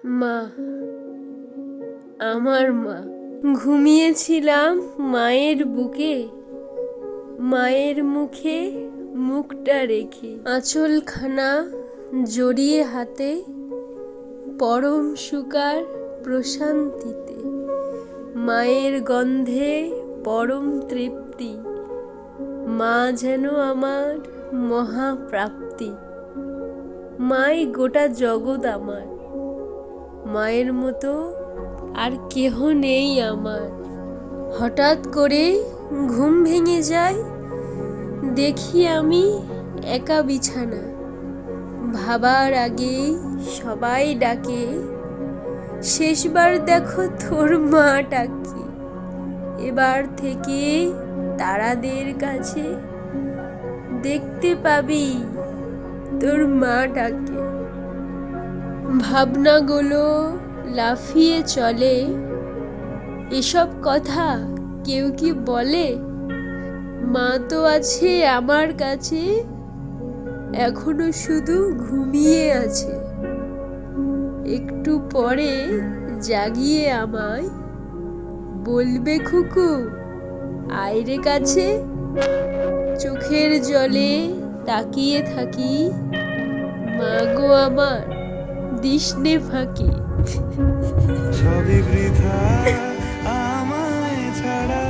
মা, আমার মা। ঘুমিয়েছিলাম মায়ের বুকে, মায়ের মুখে মুখটা রেখে, আঁচলখানা জড়িয়ে হাতে, পরম সুকার প্রশান্তিতে। মায়ের গন্ধে পরম তৃপ্তি, মা যেন আমার মহাপ্রাপ্তি। মাই গোটা জগৎ আমার, মায়ের মতো আর কেহ নেই আমার। হঠাৎ করে ঘুম ভেঙে যায়, দেখি আমি একা বিছানা। ভাবার আগেই সবাই ডাকে, শেষবার দেখো তোর মাটাকে। এবার থেকে তারাদের কাছে দেখতে পাবি তোর মাটাকে। ভাবনাগুলো লাফিয়ে চলে, এসব কথা কেউ কি বলে? মা তো আছে আমার কাছে, এখনো শুধু ঘুমিয়ে আছে। একটু পরে জাগিয়ে আমায় বলবে, খুকু আয়রে কাছে। চোখের জলে তাকিয়ে থাকি, মা গো আমার দিসনে ফাঁকি। সবই বৃথা আমায় ছাড়া